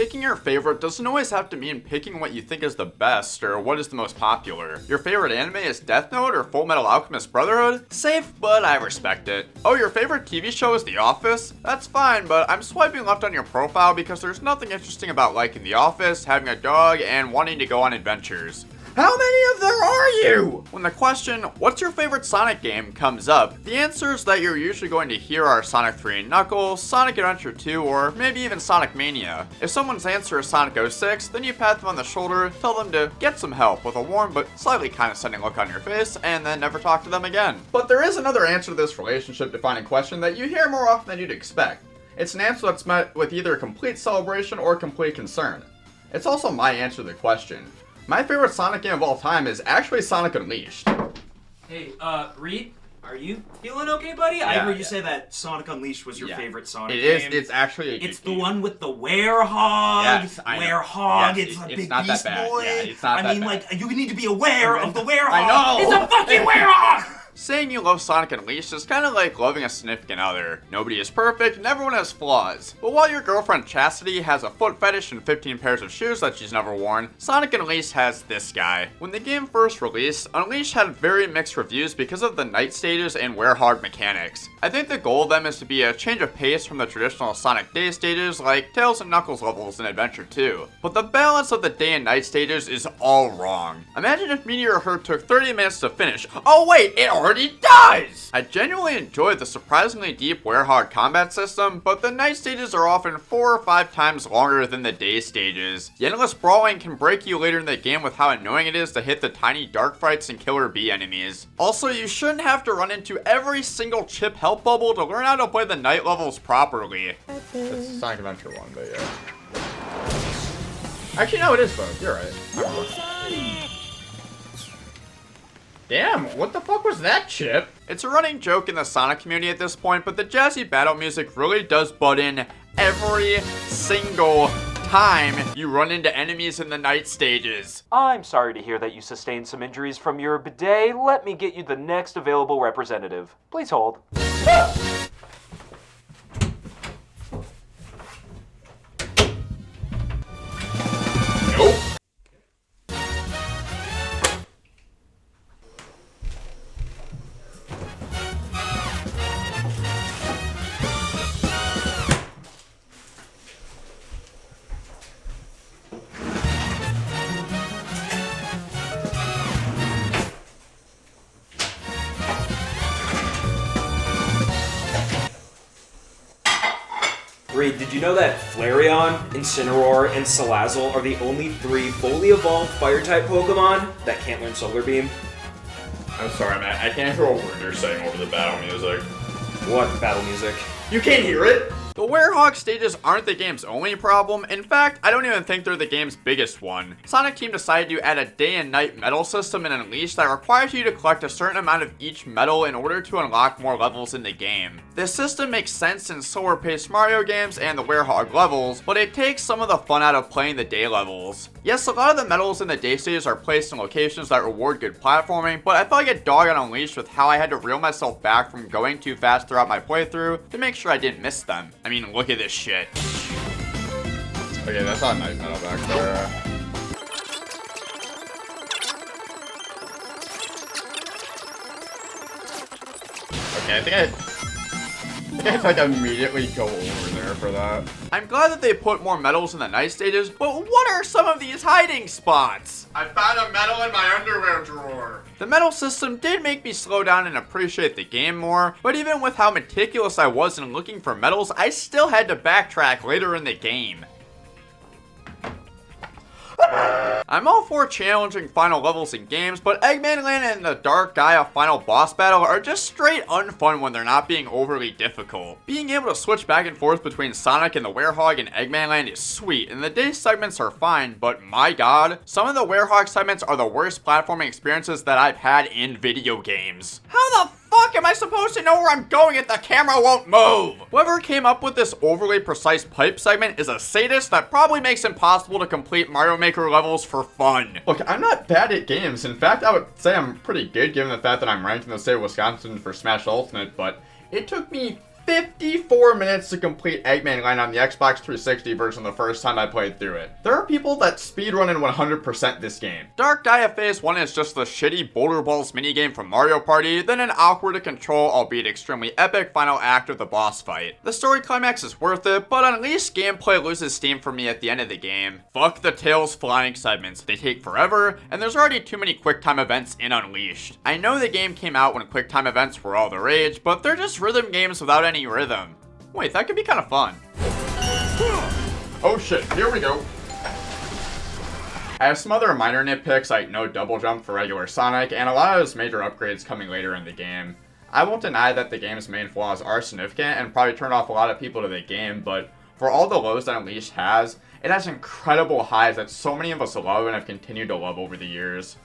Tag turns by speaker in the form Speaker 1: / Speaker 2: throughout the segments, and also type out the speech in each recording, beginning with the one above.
Speaker 1: Picking your favorite doesn't always have to mean picking what you think is the best or what is the most popular. Your favorite anime is Death Note or Full Metal Alchemist Brotherhood? Safe, but I respect it. Oh, your favorite TV show is The Office? That's fine, but I'm swiping left on your profile because there's nothing interesting about liking The Office, having a dog, and wanting to go on adventures. How many of there are you? When the question, what's your favorite Sonic game, comes up, the answers that you're usually going to hear are Sonic 3 and Knuckles, Sonic Adventure 2, or maybe even Sonic Mania. If someone's answer is Sonic 06, then you pat them on the shoulder, tell them to get some help with a warm but slightly condescending look on your face, and then never talk to them again. But there is another answer to this relationship-defining question that you hear more often than you'd expect. It's an answer that's met with either complete celebration or complete concern. It's also my answer to the question. My favorite Sonic game of all time is actually Sonic Unleashed.
Speaker 2: Hey, Reed, are you feeling okay, buddy? I heard you say that Sonic Unleashed was your favorite Sonic game.
Speaker 1: It's actually a good
Speaker 2: It's the
Speaker 1: game.
Speaker 2: one with the Werehog.
Speaker 1: Yes, I know.
Speaker 2: Werehog,
Speaker 1: Yes,
Speaker 2: it's a
Speaker 1: it's
Speaker 2: big
Speaker 1: not that
Speaker 2: beast
Speaker 1: bad.
Speaker 2: boy.
Speaker 1: Yeah, it's not that bad.
Speaker 2: Like, you need to be aware of the Werehog.
Speaker 1: I know!
Speaker 2: It's a fucking Werehog!
Speaker 1: Saying you love Sonic Unleashed is kind of like loving a significant other. Nobody is perfect and everyone has flaws. But while your girlfriend Chastity has a foot fetish and 15 pairs of shoes that she's never worn, Sonic Unleashed has this guy. When the game first released, Unleashed had very mixed reviews because of the night stages and Werehog mechanics. I think the goal of them is to be a change of pace from the traditional Sonic day stages like Tails and Knuckles levels in Adventure 2. But the balance of the day and night stages is all wrong. Imagine if Meteor Hurt took 30 minutes to finish. Oh wait, it already does! I genuinely enjoyed the surprisingly deep Werehog combat system, but the night stages are often 4 or 5 times longer than the day stages. The endless brawling can break you later in the game with how annoying it is to hit the tiny dark fights and killer bee enemies. Also, you shouldn't have to run into every single chip help bubble to learn how to play the night levels properly. It's Sonic Adventure 1, but yeah. Actually, no, it is both. You're right. Damn, what the fuck was that, Chip? It's a running joke in the Sonic community at this point, but the jazzy battle music really does butt in every single time you run into enemies in the night stages.
Speaker 3: I'm sorry to hear that you sustained some injuries from your bidet. Let me get you the next available representative. Please hold.
Speaker 1: Nope.
Speaker 2: Reed, did you know that Flareon, Incineroar, and Salazzle are the only 3 fully evolved Fire-type Pokemon that can't learn Solar Beam?
Speaker 1: I'm sorry, man. I can't hear a word you're saying over the battle music.
Speaker 2: What battle music?
Speaker 1: You can't hear it? The Werehog stages aren't the game's only problem. In fact, I don't even think they're the game's biggest one. Sonic Team decided to add a day and night medal system in Unleashed that requires you to collect a certain amount of each medal in order to unlock more levels in the game. This system makes sense in slower paced Mario games and the Werehog levels, but it takes some of the fun out of playing the day levels. Yes, a lot of the medals in the day stages are placed in locations that reward good platforming, but I felt like a dog on Unleashed with how I had to reel myself back from going too fast throughout my playthrough to make sure I didn't miss them. I mean, look at this shit. Okay, that's not night metal back there. Okay, I think I have to like immediately go over there for that. I'm glad that they put more medals in the night stages, but what are some of these hiding spots? I found a medal in my underwear drawer. The medal system did make me slow down and appreciate the game more, but even with how meticulous I was in looking for medals, I still had to backtrack later in the game. I'm all for challenging final levels in games, but Eggman Land and the Dark Gaia final boss battle are just straight unfun when they're not being overly difficult. Being able to switch back and forth between Sonic and the Werehog and Eggman Land is sweet, and the day segments are fine, but my god, some of the Werehog segments are the worst platforming experiences that I've had in video games. How the fuck am I supposed to know where I'm going if the camera won't move? Whoever came up with this overly precise pipe segment is a sadist that probably makes it impossible to complete Mario Maker levels for fun. Look, I'm not bad at games. In fact, I would say I'm pretty good given the fact that I'm ranked in the state of Wisconsin for Smash Ultimate, but it took me 54 minutes to complete Eggman Land on the Xbox 360 version the first time I played through it. There are people that speedrun and 100% this game. Dark Dia Phase 1 is just the shitty Boulder Balls minigame from Mario Party, then an awkward to control, albeit extremely epic final act of the boss fight. The story climax is worth it, but Unleashed gameplay loses steam for me at the end of the game. Fuck the Tails flying segments, they take forever, and there's already too many QuickTime events in Unleashed. I know the game came out when QuickTime events were all the rage, but they're just rhythm games without any rhythm. Wait, that could be kind of fun. Oh shit, here we go. I have some other minor nitpicks like no double jump for regular Sonic and a lot of those major upgrades coming later in the game. I won't deny that the game's main flaws are significant and probably turned off a lot of people to the game, but for all the lows that Unleashed has, it has incredible highs that so many of us love and have continued to love over the years.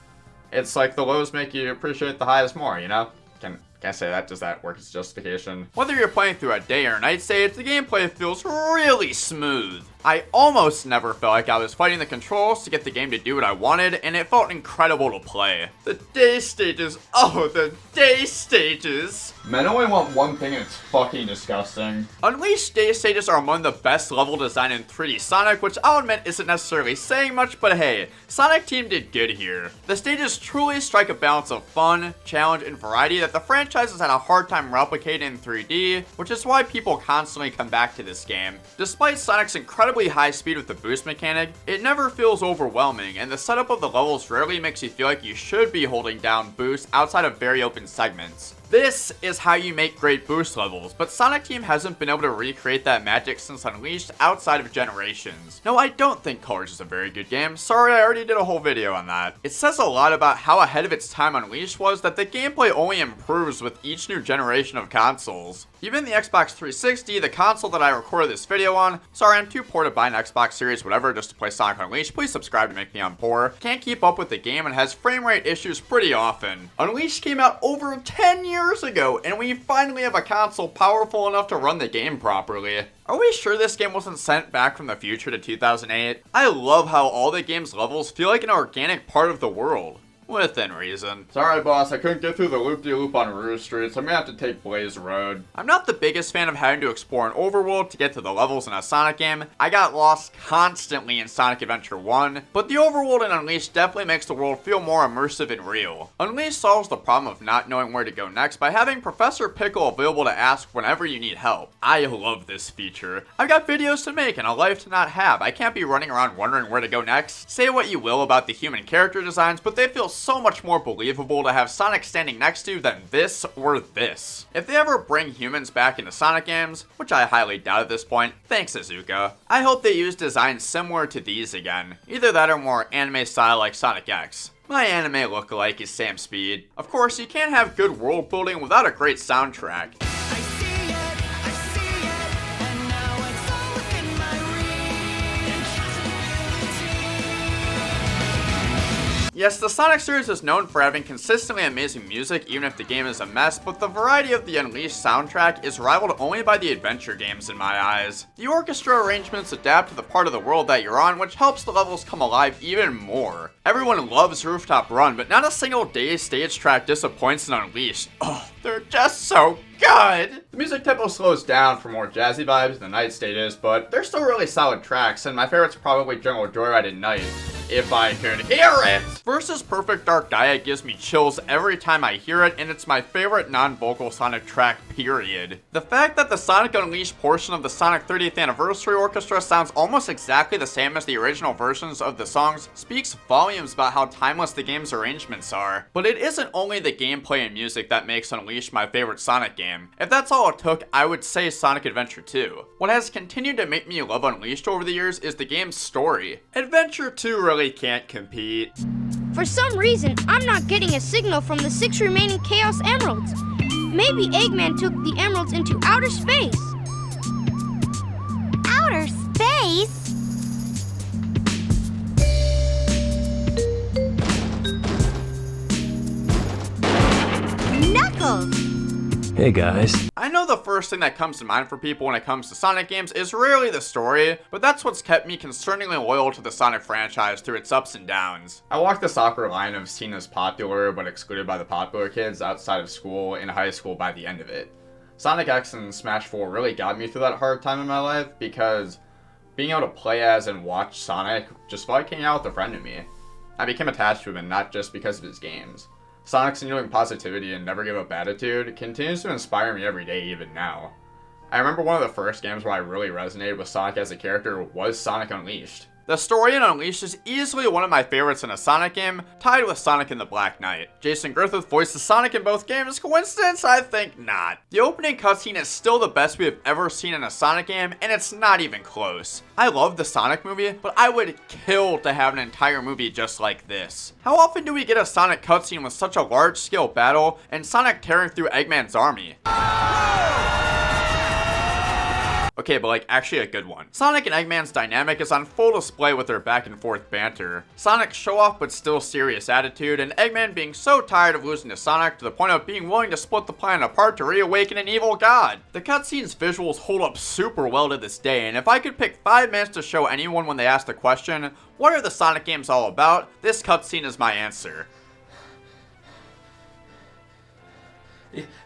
Speaker 1: It's like the lows make you appreciate the highs more, you know? Can I say that? Does that work as justification? Whether you're playing through a day or night stage, the gameplay feels really smooth. I almost never felt like I was fighting the controls to get the game to do what I wanted, and it felt incredible to play. The day stages, oh, the day stages. Men only want one thing and it's fucking disgusting. Unleashed day stages are among the best level design in 3D Sonic, which I'll admit isn't necessarily saying much, but hey, Sonic Team did good here. The stages truly strike a balance of fun, challenge, and variety that the franchise has had a hard time replicating in 3D, which is why people constantly come back to this game. Despite Sonic's incredible high speed with the boost mechanic, it never feels overwhelming, and the setup of the levels rarely makes you feel like you should be holding down boost outside of very open segments. This is how you make great boost levels, but Sonic Team hasn't been able to recreate that magic since Unleashed outside of Generations. No, I don't think Colors is a very good game. Sorry, I already did a whole video on that. It says a lot about how ahead of its time Unleashed was that the gameplay only improves with each new generation of consoles. Even the Xbox 360, the console that I recorded this video on, sorry, I'm too poor to buy an Xbox Series whatever just to play Sonic Unleashed, please subscribe to make me I'm poor, can't keep up with the game and has frame rate issues pretty often. Unleashed came out over 10 years ago, and we finally have a console powerful enough to run the game properly. Are we sure this game wasn't sent back from the future to 2008? I love how all the game's levels feel like an organic part of the world. Within reason. Sorry boss, I couldn't get through the loop-de-loop on Rouge Street, so I'm gonna have to take Blaze Road. I'm not the biggest fan of having to explore an overworld to get to the levels in a Sonic game. I got lost constantly in Sonic Adventure 1, but the overworld in Unleashed definitely makes the world feel more immersive and real. Unleashed solves the problem of not knowing where to go next by having Professor Pickle available to ask whenever you need help. I love this feature. I've got videos to make and a life to not have. I can't be running around wondering where to go next. Say what you will about the human character designs, but they feel so much more believable to have Sonic standing next to than this or this. If they ever bring humans back into Sonic games, which I highly doubt at this point, thanks Izuka, I hope they use designs similar to these again. Either that or more anime style like Sonic X. My anime lookalike is Sam Speed. Of course, you can't have good world building without a great soundtrack. Yes, the Sonic series is known for having consistently amazing music even if the game is a mess, but the variety of the Unleashed soundtrack is rivaled only by the adventure games in my eyes. The orchestra arrangements adapt to the part of the world that you're on, which helps the levels come alive even more. Everyone loves Rooftop Run, but not a single day's stage track disappoints in Unleashed. Oh, they're just so good! The music tempo slows down for more jazzy vibes than night stages, but they're still really solid tracks, and my favorite's probably Jungle Joyride at night. If I could hear it! Versus Perfect Dark Dia gives me chills every time I hear it, and it's my favorite non-vocal Sonic track, period. The fact that the Sonic Unleashed portion of the Sonic 30th Anniversary Orchestra sounds almost exactly the same as the original versions of the songs speaks volumes about how timeless the game's arrangements are. But it isn't only the gameplay and music that makes Unleashed my favorite Sonic game. If that's all it took, I would say Sonic Adventure 2. What has continued to make me love Unleashed over the years is the game's story. Adventure 2 really can't compete.
Speaker 4: For some reason, I'm not getting a signal from the 6 remaining Chaos Emeralds. Maybe Eggman took the emeralds into outer space.
Speaker 5: Outer space? Knuckles!
Speaker 6: Hey guys.
Speaker 1: I know the first thing that comes to mind for people when it comes to Sonic games is rarely the story, but that's what's kept me concerningly loyal to the Sonic franchise through its ups and downs. I walked the soccer line of seen as popular but excluded by the popular kids outside of school in high school by the end of it. Sonic X and Smash 4 really got me through that hard time in my life because being able to play as and watch Sonic just felt like hanging out with a friend to me. I became attached to him, and not just because of his games. Sonic's enduring positivity and never give up attitude continues to inspire me every day, even now. I remember one of the first games where I really resonated with Sonic as a character was Sonic Unleashed. The story in Unleashed is easily one of my favorites in a Sonic game, tied with Sonic and the Black Knight. Jason Griffith voices Sonic in both games. Coincidence? I think not. The opening cutscene is still the best we have ever seen in a Sonic game, and it's not even close. I love the Sonic movie, but I would kill to have an entire movie just like this. How often do we get a Sonic cutscene with such a large-scale battle and Sonic tearing through Eggman's army? Okay, but like actually a good one. Sonic and Eggman's dynamic is on full display with their back and forth banter. Sonic's show off but still serious attitude, and Eggman being so tired of losing to Sonic to the point of being willing to split the planet apart to reawaken an evil god. The cutscene's visuals hold up super well to this day, and if I could pick 5 minutes to show anyone when they ask the question, what are the Sonic games all about? This cutscene is my answer.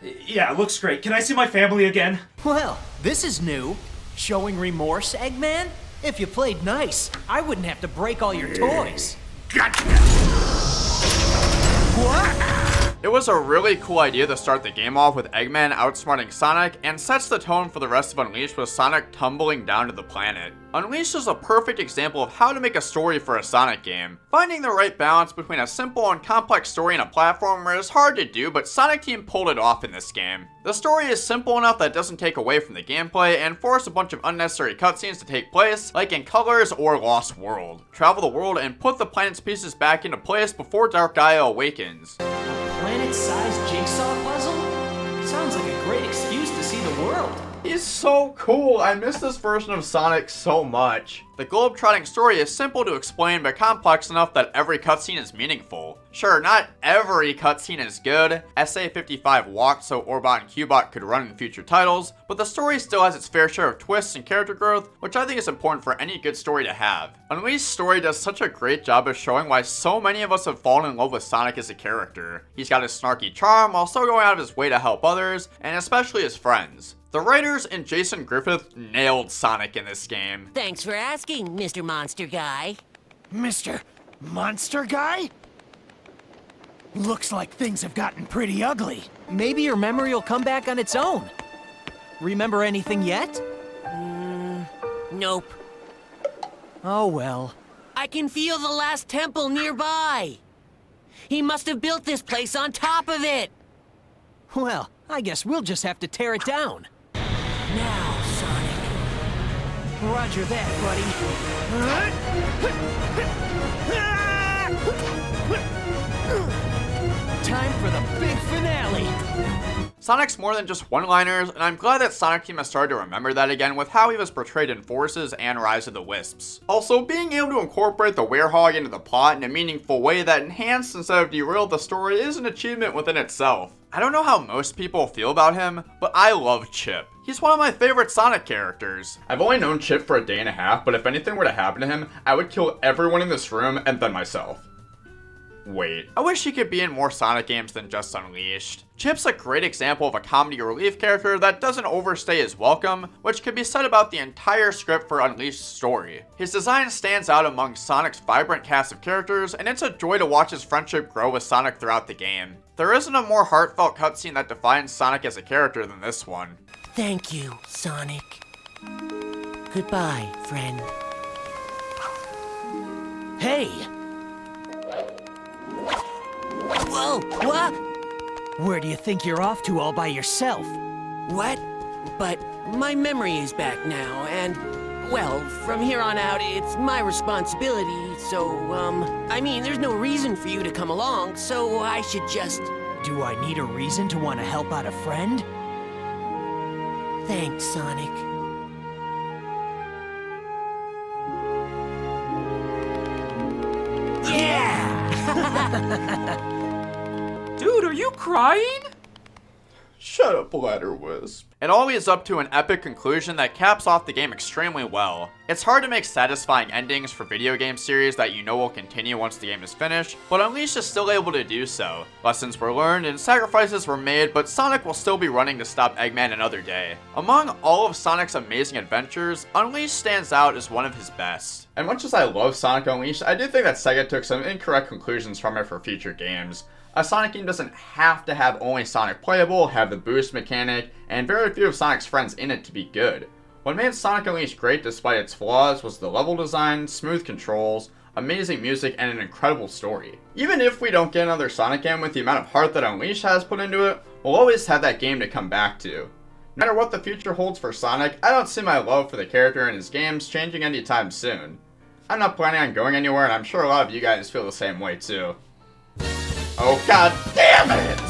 Speaker 5: Yeah, it looks great. Can I see my family again?
Speaker 6: Well, this is new. Showing remorse, Eggman? If you played nice, I wouldn't have to break all your toys.
Speaker 5: Gotcha!
Speaker 6: What?
Speaker 1: It was a really cool idea to start the game off with Eggman outsmarting Sonic, and sets the tone for the rest of Unleashed with Sonic tumbling down to the planet. Unleashed is a perfect example of how to make a story for a Sonic game. Finding the right balance between a simple and complex story and a platformer is hard to do, but Sonic Team pulled it off in this game. The story is simple enough that it doesn't take away from the gameplay and force a bunch of unnecessary cutscenes to take place, like in Colors or Lost World. Travel the world and put the planet's pieces back into place before Dark Gaia awakens.
Speaker 6: Planet-sized jigsaw puzzle? Sounds like a great excuse to see the world.
Speaker 1: He's so cool. I miss this version of Sonic so much. The globe-trotting story is simple to explain but complex enough that every cutscene is meaningful. Sure, not every cutscene is good. SA-55 walked so Orbot and Cubot could run in future titles, but the story still has its fair share of twists and character growth, which I think is important for any good story to have. Unleashed story does such a great job of showing why so many of us have fallen in love with Sonic as a character. He's got his snarky charm while still going out of his way to help others, and especially his friends. The writers and Jason Griffith nailed Sonic in this game.
Speaker 7: Thanks for asking, Mr. Monster Guy.
Speaker 8: Mr. Monster Guy? Looks like things have gotten pretty ugly.
Speaker 6: Maybe your memory will come back on its own. Remember anything yet?
Speaker 7: Nope.
Speaker 6: Oh well.
Speaker 7: I can feel the last temple nearby. He must have built this place on top of it.
Speaker 6: Well, I guess we'll just have to tear it down.
Speaker 7: Now, Sonic.
Speaker 6: Roger that, buddy. Time for the big finale.
Speaker 1: Sonic's more than just one-liners, and I'm glad that Sonic Team has started to remember that again with how he was portrayed in Forces and Rise of the Wisps. Also, being able to incorporate the Werehog into the plot in a meaningful way that enhanced instead of derailed the story is an achievement within itself. I don't know how most people feel about him, but I love Chip. He's one of my favorite Sonic characters. I've only known Chip for a day and a half, but if anything were to happen to him, I would kill everyone in this room and then myself. Wait, I wish he could be in more Sonic games than just Unleashed. Chip's a great example of a comedy relief character that doesn't overstay his welcome, which could be said about the entire script for Unleashed's story. His design stands out among Sonic's vibrant cast of characters, and it's a joy to watch his friendship grow with Sonic throughout the game. There isn't a more heartfelt cutscene that defines Sonic as a character than this one.
Speaker 7: Thank you, Sonic. Goodbye, friend.
Speaker 6: Hey!
Speaker 7: Whoa, what?
Speaker 6: Where do you think you're off to all by yourself?
Speaker 7: What? But my memory is back now, and, well, from here on out, it's my responsibility, so, I mean, there's no reason for you to come along, so I should just...
Speaker 6: Do I need a reason to want to help out a friend?
Speaker 7: Thanks, Sonic.
Speaker 3: Dude, are you crying?
Speaker 1: Shut up, Ladder Wisp. It all leads up to an epic conclusion that caps off the game extremely well. It's hard to make satisfying endings for video game series that you know will continue once the game is finished, but Unleashed is still able to do so. Lessons were learned and sacrifices were made, but Sonic will still be running to stop Eggman another day. Among all of Sonic's amazing adventures, Unleashed stands out as one of his best. And much as I love Sonic Unleashed, I do think that Sega took some incorrect conclusions from it for future games. A Sonic game doesn't have to have only Sonic playable, have the boost mechanic, and very few of Sonic's friends in it to be good. What made Sonic Unleashed great despite its flaws was the level design, smooth controls, amazing music, and an incredible story. Even if we don't get another Sonic game with the amount of heart that Unleashed has put into it, we'll always have that game to come back to. No matter what the future holds for Sonic, I don't see my love for the character and his games changing anytime soon. I'm not planning on going anywhere, and I'm sure a lot of you guys feel the same way too. Oh god damn it!